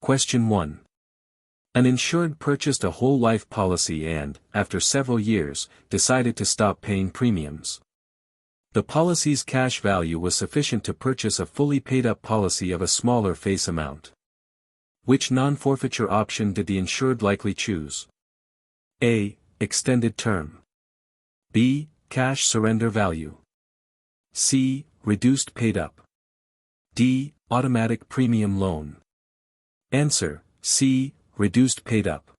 Question 1. An insured purchased a whole life policy and, after several years, decided to stop paying premiums. The policy's cash value was sufficient to purchase a fully paid-up policy of a smaller face amount. Which non-forfeiture option did the insured likely choose? A. Extended term. B. Cash surrender value. C. Reduced paid-up. D. Automatic premium loan. Answer: C. Reduced paid-up.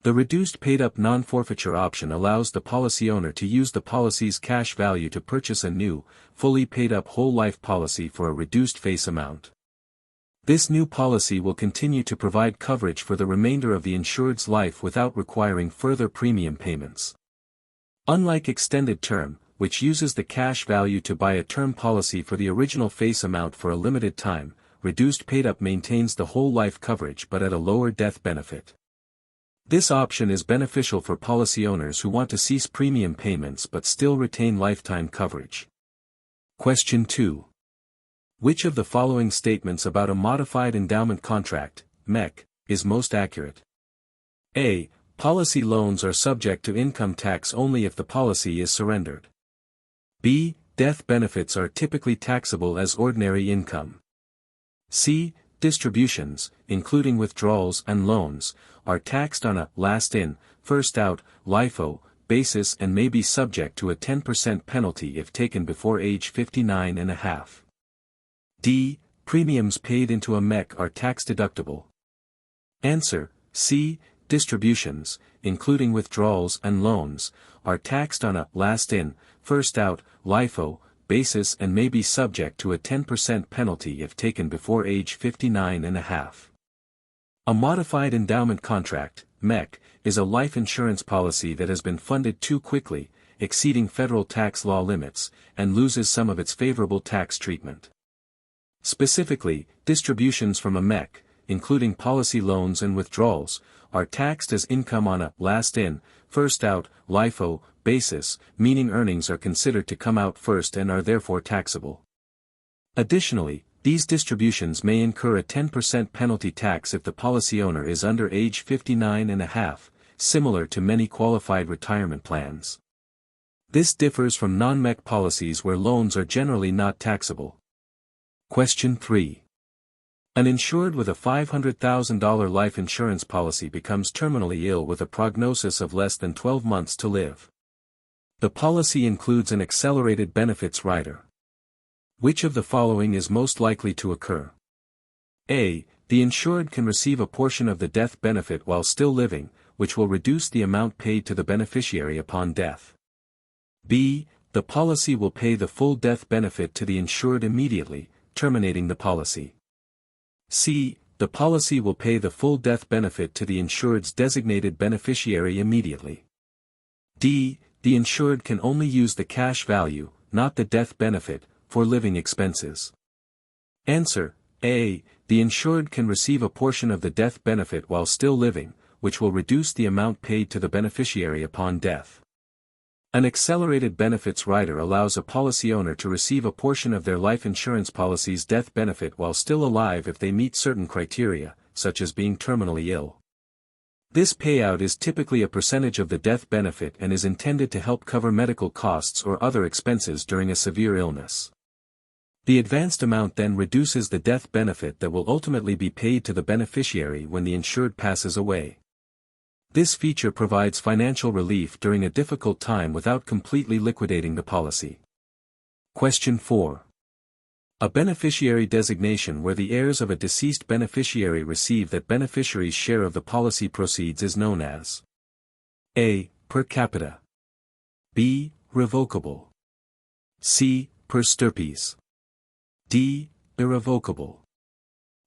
The reduced paid-up non-forfeiture option allows the policy owner to use the policy's cash value to purchase a new, fully paid-up whole life policy for a reduced face amount. This new policy will continue to provide coverage for the remainder of the insured's life without requiring further premium payments. Unlike extended term, which uses the cash value to buy a term policy for the original face amount for a limited time, reduced paid-up maintains the whole life coverage but at a lower death benefit. This option is beneficial for policy owners who want to cease premium payments but still retain lifetime coverage. Question 2. Which of the following statements about a modified endowment contract, MEC, is most accurate? A. Policy loans are subject to income tax only if the policy is surrendered. B. Death benefits are typically taxable as ordinary income. C. Distributions, including withdrawals and loans, are taxed on a last-in, first-out, LIFO, basis and may be subject to a 10% penalty if taken before age 59 and a half. D. Premiums paid into a MEC are tax-deductible. Answer: C. Distributions, including withdrawals and loans, are taxed on a last-in, first-out, LIFO, basis and may be subject to a 10% penalty if taken before age 59 and a half. A modified endowment contract, MEC, is a life insurance policy that has been funded too quickly, exceeding federal tax law limits, and loses some of its favorable tax treatment. Specifically, distributions from a MEC, including policy loans and withdrawals, are taxed as income on a last-in, first-out, LIFO, basis, meaning earnings are considered to come out first and are therefore taxable. Additionally, these distributions may incur a 10% penalty tax if the policy owner is under age 59 and a half, similar to many qualified retirement plans. This differs from non-MEC policies where loans are generally not taxable. Question 3. An insured with a $500,000 life insurance policy becomes terminally ill with a prognosis of less than 12 months to live. The policy includes an accelerated benefits rider. Which of the following is most likely to occur? A. The insured can receive a portion of the death benefit while still living, which will reduce the amount paid to the beneficiary upon death. B. The policy will pay the full death benefit to the insured immediately, terminating the policy. C. The policy will pay the full death benefit to the insured's designated beneficiary immediately. D. The insured can only use the cash value, not the death benefit, for living expenses. Answer: A. The insured can receive a portion of the death benefit while still living, which will reduce the amount paid to the beneficiary upon death. An accelerated benefits rider allows a policy owner to receive a portion of their life insurance policy's death benefit while still alive if they meet certain criteria, such as being terminally ill. This payout is typically a percentage of the death benefit and is intended to help cover medical costs or other expenses during a severe illness. The advanced amount then reduces the death benefit that will ultimately be paid to the beneficiary when the insured passes away. This feature provides financial relief during a difficult time without completely liquidating the policy. Question 4. A beneficiary designation where the heirs of a deceased beneficiary receive that beneficiary's share of the policy proceeds is known as A. Per capita. B. Revocable. C. Per stirpes. D. Irrevocable.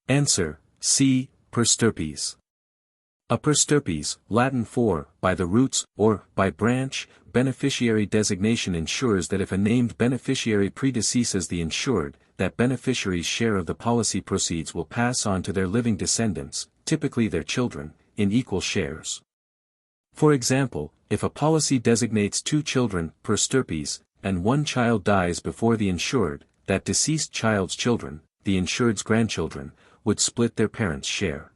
Answer: C. Per stirpes. A per stirpes, Latin for, by the roots, or, by branch, beneficiary designation ensures that if a named beneficiary predeceases the insured, that beneficiary's share of the policy proceeds will pass on to their living descendants, typically their children, in equal shares. For example, if a policy designates 2 children, per stirpes, and one child dies before the insured, that deceased child's children, the insured's grandchildren, would split their parents' share.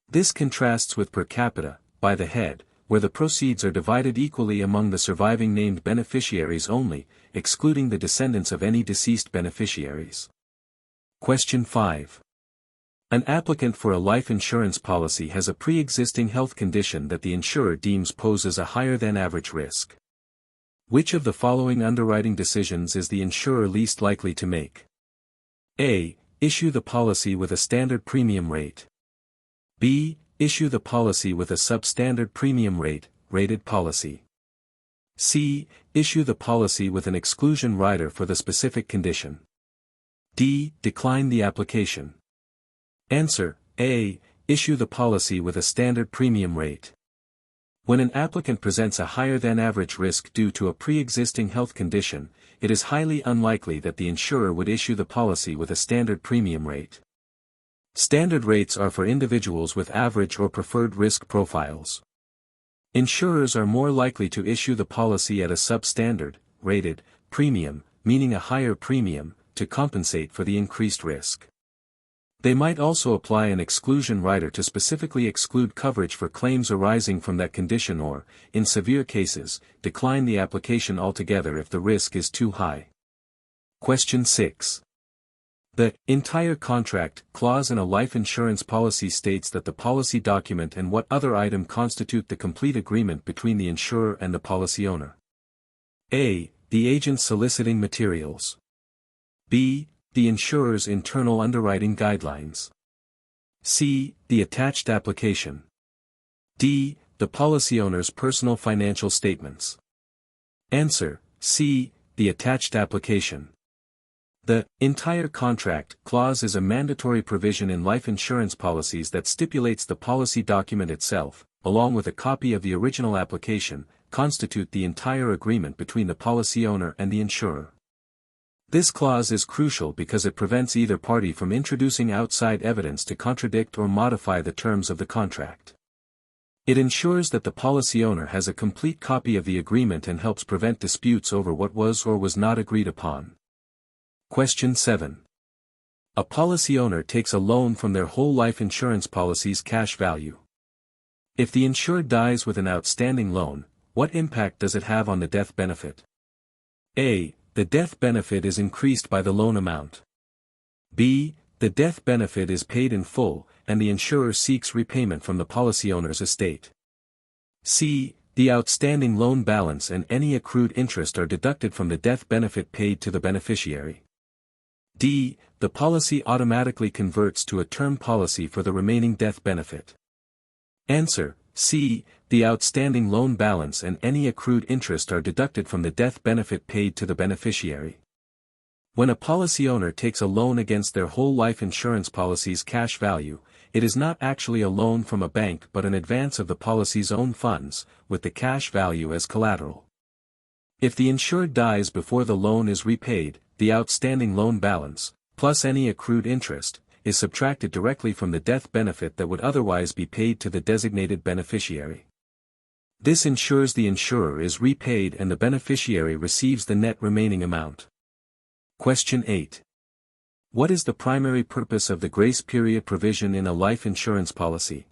This contrasts with per capita, by the head, where the proceeds are divided equally among the surviving named beneficiaries only, excluding the descendants of any deceased beneficiaries. Question 5. An applicant for a life insurance policy has a pre-existing health condition that the insurer deems poses a higher than average risk. Which of the following underwriting decisions is the insurer least likely to make? A. Issue the policy with a standard premium rate. B. Issue the policy with a substandard premium rate, rated policy. C. Issue the policy with an exclusion rider for the specific condition. D. Decline the application. Answer: A. Issue the policy with a standard premium rate. When an applicant presents a higher than average risk due to a pre-existing health condition, it is highly unlikely that the insurer would issue the policy with a standard premium rate. Standard rates are for individuals with average or preferred risk profiles. Insurers are more likely to issue the policy at a substandard, rated, premium, meaning a higher premium, to compensate for the increased risk. They might also apply an exclusion rider to specifically exclude coverage for claims arising from that condition or, in severe cases, decline the application altogether if the risk is too high. Question 6. The entire contract clause in a life insurance policy states that the policy document and what other item constitute the complete agreement between the insurer and the policy owner. A. The agent's soliciting materials. B. The insurer's internal underwriting guidelines. C. The attached application. D. The policy owner's personal financial statements. Answer: C. The attached application. The entire contract clause is a mandatory provision in life insurance policies that stipulates the policy document itself, along with a copy of the original application, constitute the entire agreement between the policy owner and the insurer. This clause is crucial because it prevents either party from introducing outside evidence to contradict or modify the terms of the contract. It ensures that the policy owner has a complete copy of the agreement and helps prevent disputes over what was or was not agreed upon. Question 7. A policy owner takes a loan from their whole life insurance policy's cash value. If the insured dies with an outstanding loan, what impact does it have on the death benefit? A. The death benefit is increased by the loan amount. B. The death benefit is paid in full, and the insurer seeks repayment from the policy owner's estate. C. The outstanding loan balance and any accrued interest are deducted from the death benefit paid to the beneficiary. D. The policy automatically converts to a term policy for the remaining death benefit. Answer: C. The outstanding loan balance and any accrued interest are deducted from the death benefit paid to the beneficiary. When a policy owner takes a loan against their whole life insurance policy's cash value, it is not actually a loan from a bank but an advance of the policy's own funds, with the cash value as collateral. If the insured dies before the loan is repaid, the outstanding loan balance, plus any accrued interest, is subtracted directly from the death benefit that would otherwise be paid to the designated beneficiary. This ensures the insurer is repaid and the beneficiary receives the net remaining amount. Question 8. What is the primary purpose of the grace period provision in a life insurance policy?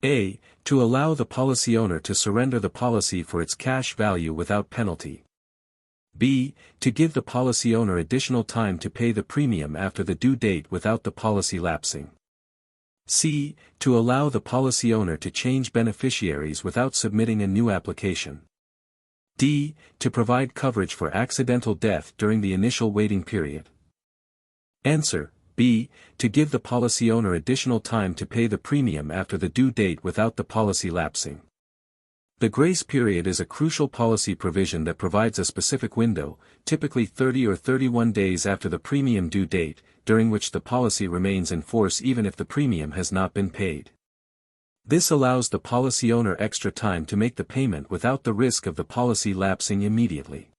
A. To allow the policy owner to surrender the policy for its cash value without penalty. B. To give the policy owner additional time to pay the premium after the due date without the policy lapsing. C. To allow the policy owner to change beneficiaries without submitting a new application. D. To provide coverage for accidental death during the initial waiting period. Answer: B. To give the policy owner additional time to pay the premium after the due date without the policy lapsing. The grace period is a crucial policy provision that provides a specific window, typically 30 or 31 days after the premium due date, during which the policy remains in force even if the premium has not been paid. This allows the policy owner extra time to make the payment without the risk of the policy lapsing immediately.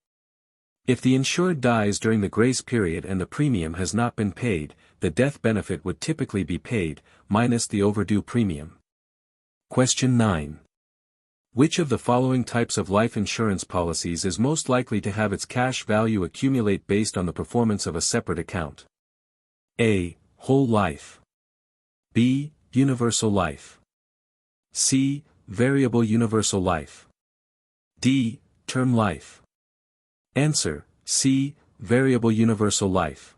If the insured dies during the grace period and the premium has not been paid, the death benefit would typically be paid, minus the overdue premium. Question 9. Which of the following types of life insurance policies is most likely to have its cash value accumulate based on the performance of a separate account? A. Whole life. B. Universal life. C. Variable universal life. D. Term life. Answer: C. Variable universal life.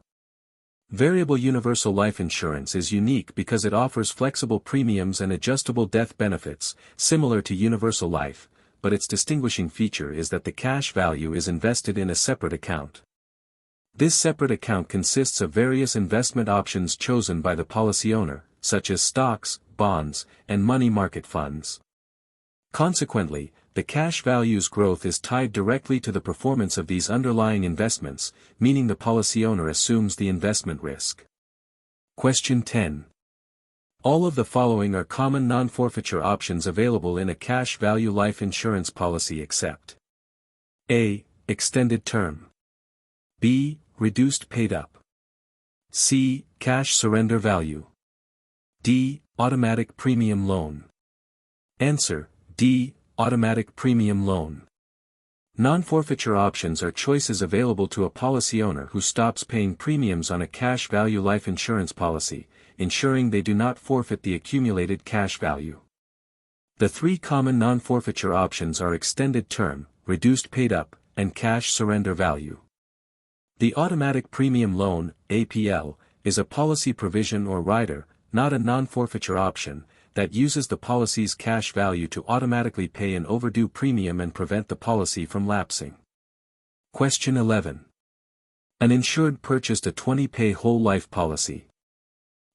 Variable universal life insurance is unique because it offers flexible premiums and adjustable death benefits, similar to universal life, but its distinguishing feature is that the cash value is invested in a separate account. This separate account consists of various investment options chosen by the policy owner, such as stocks, bonds, and money market funds. Consequently, the cash value's growth is tied directly to the performance of these underlying investments, meaning the policy owner assumes the investment risk. Question 10. All of the following are common non-forfeiture options available in a cash value life insurance policy except A. Extended term. B. Reduced paid up. C. Cash surrender value. D. Automatic premium loan. Answer: D. Automatic premium loan. Non-forfeiture options are choices available to a policy owner who stops paying premiums on a cash value life insurance policy, ensuring they do not forfeit the accumulated cash value. The three common non-forfeiture options are extended term, reduced paid up, and cash surrender value. The automatic premium loan, APL, is a policy provision or rider, not a non-forfeiture option, that uses the policy's cash value to automatically pay an overdue premium and prevent the policy from lapsing. Question 11. An insured purchased a 20-pay whole life policy.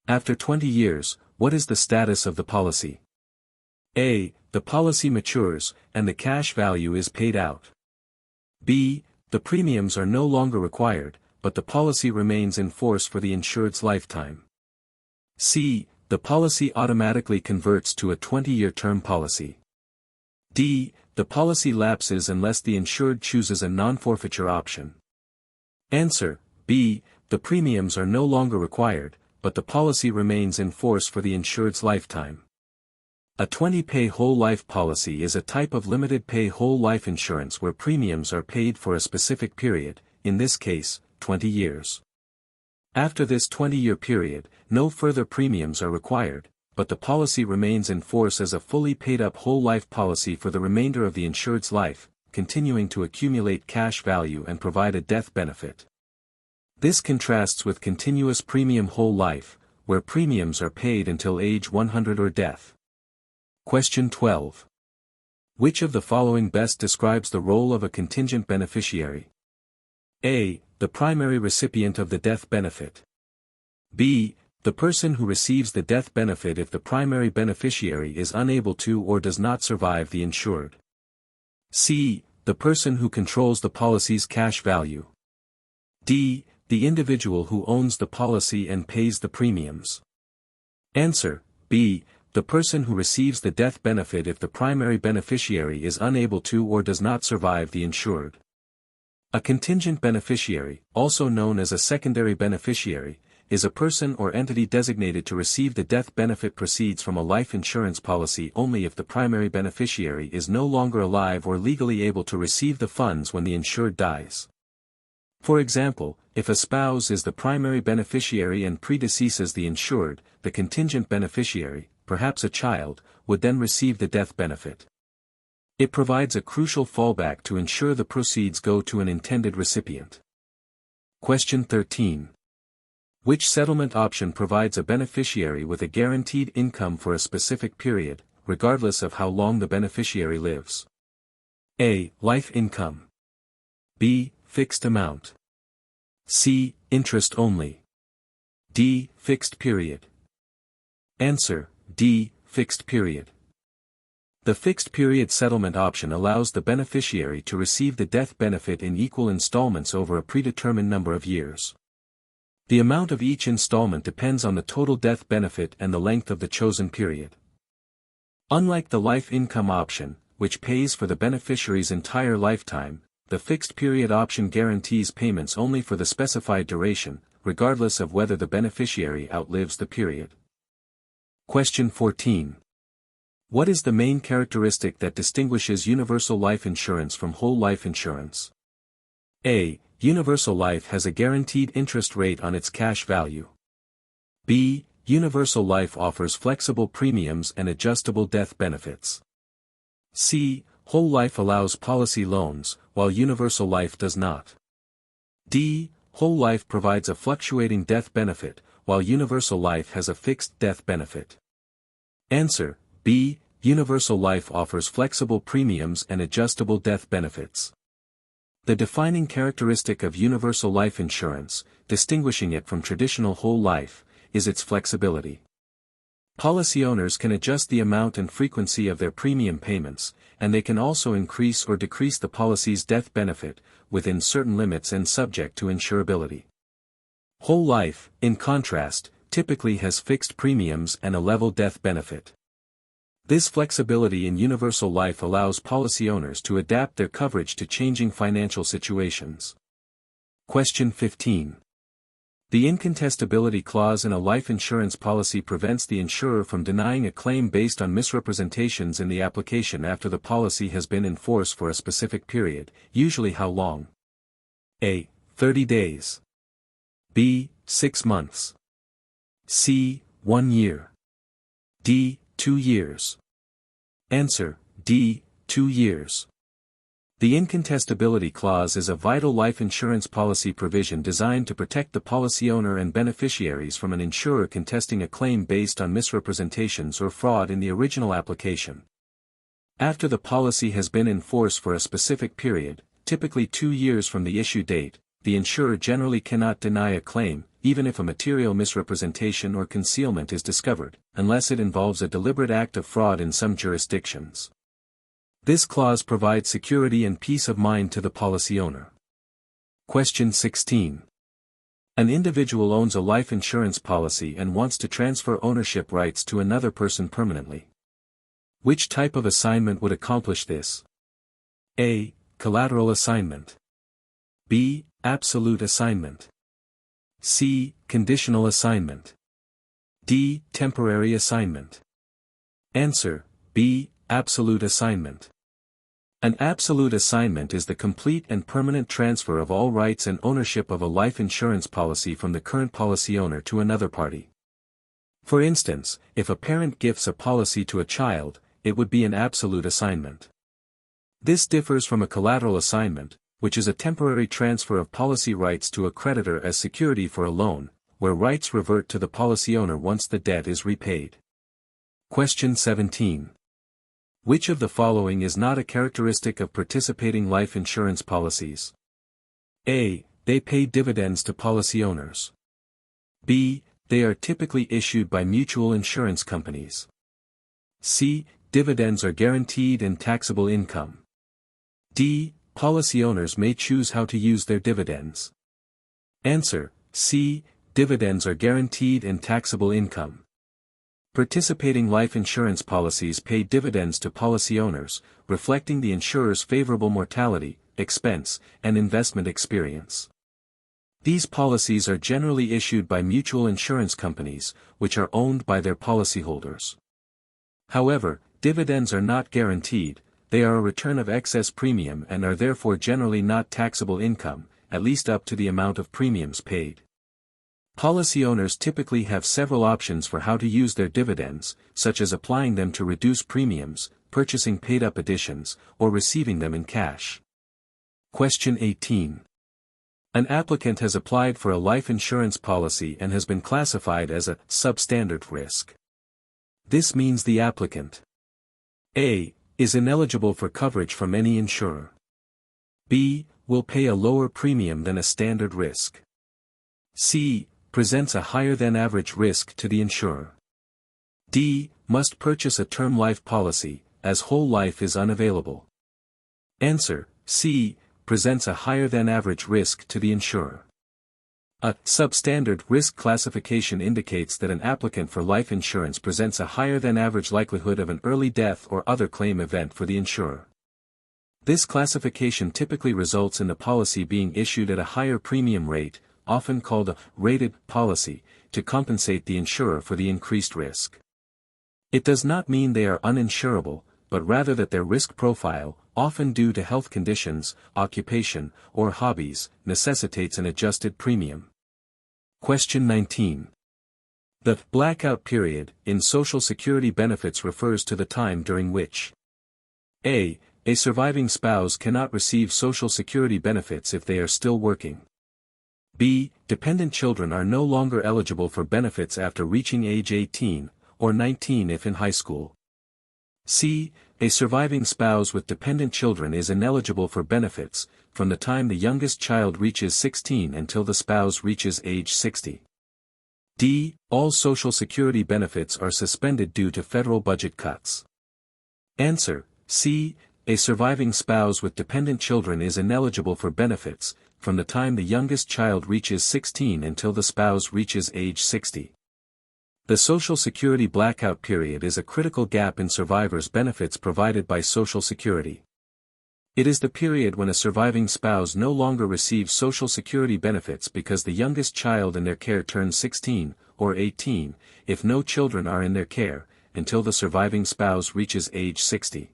After 20 years, what is the status of the policy? A. The policy matures, and the cash value is paid out. B. The premiums are no longer required, but the policy remains in force for the insured's lifetime. C. The policy automatically converts to a 20-year term policy. D. The policy lapses unless the insured chooses a non-forfeiture option. Answer: B. The premiums are no longer required, but the policy remains in force for the insured's lifetime. A 20-pay whole life policy is a type of limited pay whole life insurance where premiums are paid for a specific period, in this case, 20 years. After this 20-year period, no further premiums are required, but the policy remains in force as a fully paid-up whole life policy for the remainder of the insured's life, continuing to accumulate cash value and provide a death benefit. This contrasts with continuous premium whole life, where premiums are paid until age 100 or death. Question 12. Which of the following best describes the role of a contingent beneficiary? A. The primary recipient of the death benefit. B. The person who receives the death benefit if the primary beneficiary is unable to or does not survive the insured. C. The person who controls the policy's cash value. D. The individual who owns the policy and pays the premiums. Answer: B. The person who receives the death benefit if the primary beneficiary is unable to or does not survive the insured. A contingent beneficiary, also known as a secondary beneficiary, is a person or entity designated to receive the death benefit proceeds from a life insurance policy only if the primary beneficiary is no longer alive or legally able to receive the funds when the insured dies. For example, if a spouse is the primary beneficiary and predeceases the insured, the contingent beneficiary, perhaps a child, would then receive the death benefit. It provides a crucial fallback to ensure the proceeds go to an intended recipient. Question 13. Which settlement option provides a beneficiary with a guaranteed income for a specific period, regardless of how long the beneficiary lives? A. Life income. B. Fixed amount. C. Interest only. D. Fixed period. Answer: D. Fixed period. The fixed period settlement option allows the beneficiary to receive the death benefit in equal installments over a predetermined number of years. The amount of each installment depends on the total death benefit and the length of the chosen period. Unlike the life income option, which pays for the beneficiary's entire lifetime, the fixed period option guarantees payments only for the specified duration, regardless of whether the beneficiary outlives the period. Question 14. What is the main characteristic that distinguishes universal life insurance from whole life insurance? A. Universal life has a guaranteed interest rate on its cash value. B. Universal life offers flexible premiums and adjustable death benefits. C. Whole life allows policy loans, while universal life does not. D. Whole life provides a fluctuating death benefit, while universal life has a fixed death benefit. Answer: B. Universal life offers flexible premiums and adjustable death benefits. The defining characteristic of universal life insurance, distinguishing it from traditional whole life, is its flexibility. Policy owners can adjust the amount and frequency of their premium payments, and they can also increase or decrease the policy's death benefit, within certain limits and subject to insurability. Whole life, in contrast, typically has fixed premiums and a level death benefit. This flexibility in universal life allows policy owners to adapt their coverage to changing financial situations. Question 15. The incontestability clause in a life insurance policy prevents the insurer from denying a claim based on misrepresentations in the application after the policy has been in force for a specific period, usually how long? A. 30 days. B. 6 months. C. 1 year. D. 2 years. Answer: D. 2 years. The incontestability clause is a vital life insurance policy provision designed to protect the policy owner and beneficiaries from an insurer contesting a claim based on misrepresentations or fraud in the original application. After the policy has been in force for a specific period, typically 2 years from the issue date, the insurer generally cannot deny a claim, even if a material misrepresentation or concealment is discovered, unless it involves a deliberate act of fraud in some jurisdictions. This clause provides security and peace of mind to the policy owner. Question 16. An individual owns a life insurance policy and wants to transfer ownership rights to another person permanently. Which type of assignment would accomplish this? A. Collateral assignment. B. Absolute assignment. C. Conditional assignment. D. Temporary assignment. Answer: B. Absolute assignment. An absolute assignment is the complete and permanent transfer of all rights and ownership of a life insurance policy from the current policy owner to another party. For instance, if a parent gifts a policy to a child, it would be an absolute assignment. This differs from a collateral assignment, which is a temporary transfer of policy rights to a creditor as security for a loan, where rights revert to the policy owner once the debt is repaid. Question 17. Which of the following is not a characteristic of participating life insurance policies? A. They pay dividends to policy owners. B. They are typically issued by mutual insurance companies. C. Dividends are guaranteed and taxable income. D. Policy owners may choose how to use their dividends. Answer: C. Dividends are guaranteed and taxable income. Participating life insurance policies pay dividends to policy owners, reflecting the insurer's favorable mortality, expense, and investment experience. These policies are generally issued by mutual insurance companies, which are owned by their policyholders. However, dividends are not guaranteed. They are a return of excess premium and are therefore generally not taxable income, at least up to the amount of premiums paid. Policy owners typically have several options for how to use their dividends, such as applying them to reduce premiums, purchasing paid-up additions, or receiving them in cash. Question 18. An applicant has applied for a life insurance policy and has been classified as a substandard risk. This means the applicant: A. Is ineligible for coverage from any insurer. B. Will pay a lower premium than a standard risk. C. Presents a higher than average risk to the insurer. D. Must purchase a term life policy, as whole life is unavailable. Answer: C. Presents a higher than average risk to the insurer. A substandard risk classification indicates that an applicant for life insurance presents a higher than average likelihood of an early death or other claim event for the insurer. This classification typically results in the policy being issued at a higher premium rate, often called a rated policy, to compensate the insurer for the increased risk. It does not mean they are uninsurable, but rather that their risk profile, often due to health conditions, occupation, or hobbies, necessitates an adjusted premium. Question 19. The blackout period in Social Security benefits refers to the time during which a surviving spouse cannot receive Social Security benefits if they are still working. b. Dependent children are no longer eligible for benefits after reaching age 18, or 19 if in high school. c. A surviving spouse with dependent children is ineligible for benefits, from the time the youngest child reaches 16 until the spouse reaches age 60. d. All Social Security benefits are suspended due to federal budget cuts. Answer: c. A surviving spouse with dependent children is ineligible for benefits, from the time the youngest child reaches 16 until the spouse reaches age 60. The Social Security blackout period is a critical gap in survivors' benefits provided by Social Security. It is the period when a surviving spouse no longer receives Social Security benefits because the youngest child in their care turns 16, or 18, if no children are in their care, until the surviving spouse reaches age 60.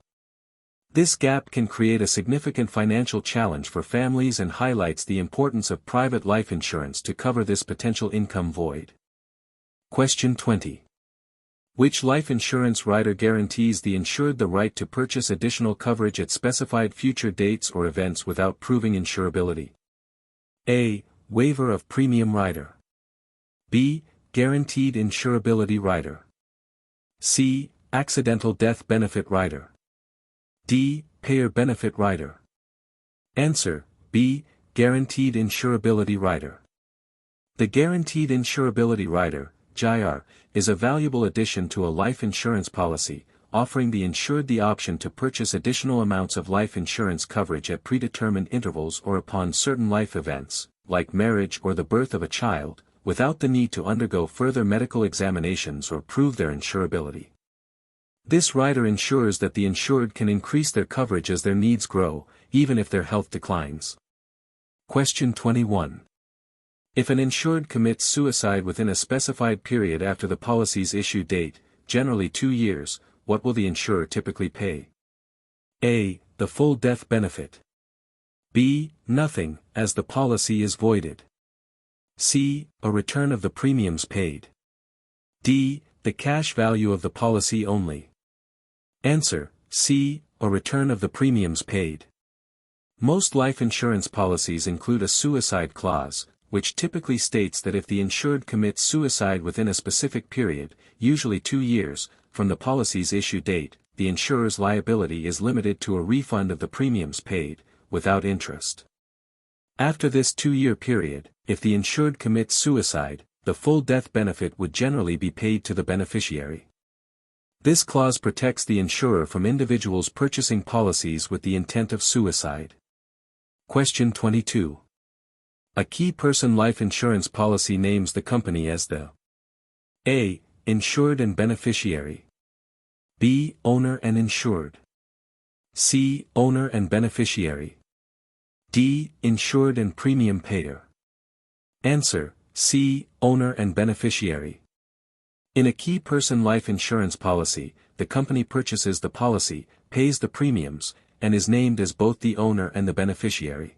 This gap can create a significant financial challenge for families and highlights the importance of private life insurance to cover this potential income void. Question 20. Which life insurance rider guarantees the insured the right to purchase additional coverage at specified future dates or events without proving insurability? A. Waiver of premium rider. B. Guaranteed insurability rider. C. Accidental death benefit rider. D. Payer benefit rider. Answer: B. Guaranteed insurability rider. The Guaranteed Insurability Rider, GIR, is a valuable addition to a life insurance policy, offering the insured the option to purchase additional amounts of life insurance coverage at predetermined intervals or upon certain life events, like marriage or the birth of a child, without the need to undergo further medical examinations or prove their insurability. This rider ensures that the insured can increase their coverage as their needs grow, even if their health declines. Question 21. If an insured commits suicide within a specified period after the policy's issue date, generally 2 years, what will the insurer typically pay? A. The full death benefit. B. Nothing, as the policy is voided. C. A return of the premiums paid. D. The cash value of the policy only. Answer: C. A return of the premiums paid. Most life insurance policies include a suicide clause, which typically states that if the insured commits suicide within a specific period, usually 2 years, from the policy's issue date, the insurer's liability is limited to a refund of the premiums paid, without interest. After this 2-year period, if the insured commits suicide, the full death benefit would generally be paid to the beneficiary. This clause protects the insurer from individuals purchasing policies with the intent of suicide. Question 22. A key person life insurance policy names the company as the A. Insured and beneficiary. B. Owner and insured. C. Owner and beneficiary. D. Insured and premium payer. Answer: C. Owner and beneficiary. In a key person life insurance policy, the company purchases the policy, pays the premiums, and is named as both the owner and the beneficiary.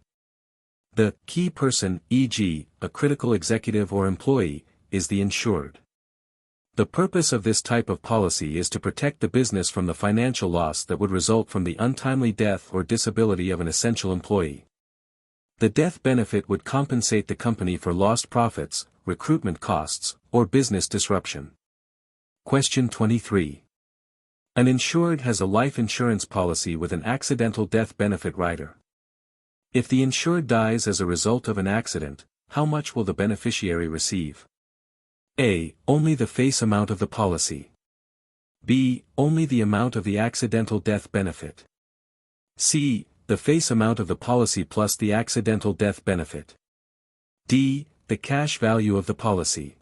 The key person, e.g., a critical executive or employee, is the insured. The purpose of this type of policy is to protect the business from the financial loss that would result from the untimely death or disability of an essential employee. The death benefit would compensate the company for lost profits, recruitment costs, or business disruption. Question 23. An insured has a life insurance policy with an accidental death benefit rider. If the insured dies as a result of an accident, how much will the beneficiary receive? A. Only the face amount of the policy. B. Only the amount of the accidental death benefit. C. The face amount of the policy plus the accidental death benefit. D. The cash value of the policy.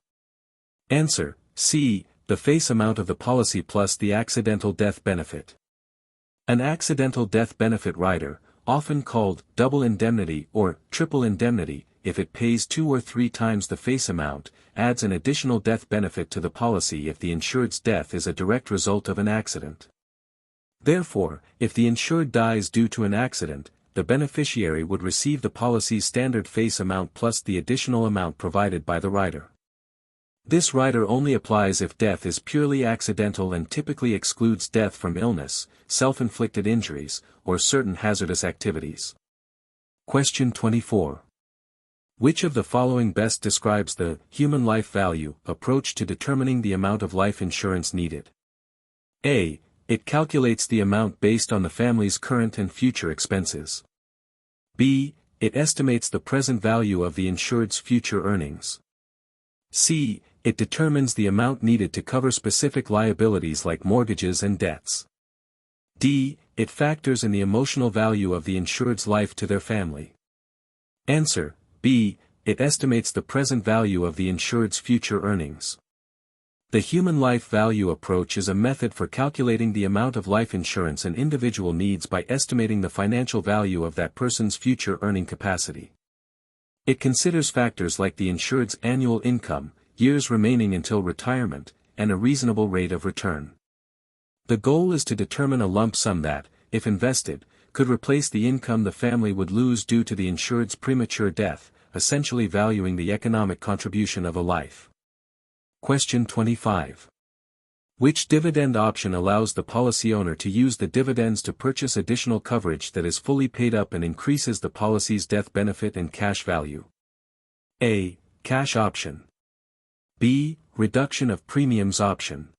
Answer: C. The face amount of the policy plus the accidental death benefit. An accidental death benefit rider, often called double indemnity or triple indemnity, if it pays 2 or 3 times the face amount, adds an additional death benefit to the policy if the insured's death is a direct result of an accident. Therefore, if the insured dies due to an accident, the beneficiary would receive the policy's standard face amount plus the additional amount provided by the rider. This rider only applies if death is purely accidental and typically excludes death from illness, self-inflicted injuries, or certain hazardous activities. Question 24. Which of the following best describes the human life value approach to determining the amount of life insurance needed? A. It calculates the amount based on the family's current and future expenses. B. It estimates the present value of the insured's future earnings. C. It determines the amount needed to cover specific liabilities like mortgages and debts. D. It factors in the emotional value of the insured's life to their family. Answer: B. It estimates the present value of the insured's future earnings. The human life value approach is a method for calculating the amount of life insurance an individual needs by estimating the financial value of that person's future earning capacity. It considers factors like the insured's annual income, years remaining until retirement, and a reasonable rate of return. The goal is to determine a lump sum that, if invested, could replace the income the family would lose due to the insured's premature death, essentially valuing the economic contribution of a life. Question 25. Which dividend option allows the policy owner to use the dividends to purchase additional coverage that is fully paid up and increases the policy's death benefit and cash value? A. Cash option. B. Reduction of premiums option.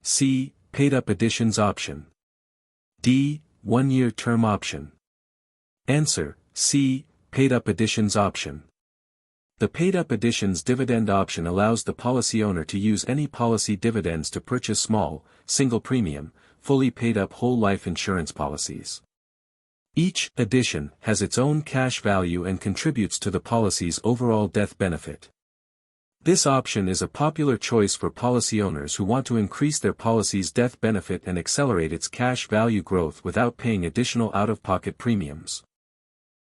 C. Paid-up additions option. D. One-year term option. Answer: C. Paid-up additions option. The paid-up additions dividend option allows the policy owner to use any policy dividends to purchase small, single-premium, fully paid-up whole life insurance policies. Each addition has its own cash value and contributes to the policy's overall death benefit. This option is a popular choice for policy owners who want to increase their policy's death benefit and accelerate its cash value growth without paying additional out-of-pocket premiums.